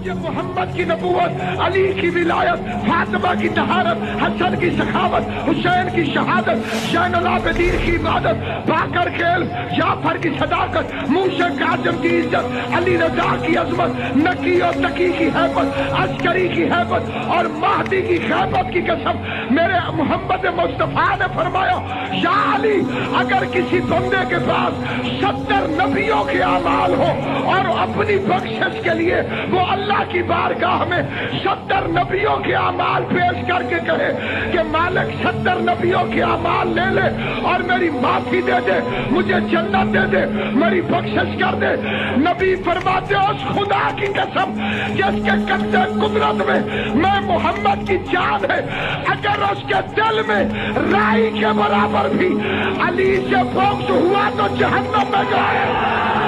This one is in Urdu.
مجھے محمد کی نبوت، علی کی ولایت، فاطمہ کی طہارت، حسن کی سخاوت، حسین کی شہادت، زین العابدین کی عبادت، باقر کے علم، جعفر کی صداقت، موسیٰ کاظم کی عزت، علی رضا کی عظمت، نکی اور تقی کی حیبت، عسکری کی حیبت اور مہدی کی خیبت کی قسم میرے محمد مصطفیٰ نے فرمایا، یا علی اگر کسی بندے کے پاس 70 نبیوں کے اعمال ہو اور اپنی بخشش کے لیے وہ اللہ کی بارگاہ میں 70 نبیوں کے اعمال پیش کر کے کہے کہ مالک 70 نبیوں کے اعمال لے لے اور میری معافی دے دے، مجھے جنت دے دے، میری بخشش کر دے، نبی فرماتے اس خدا کی قسم جس کے قبضے قدرت میں محمد کی جان ہے، اگر اس کے دل میں رائی کے برابر بھی علی سے بغض ہوا تو جہنم میں جائے۔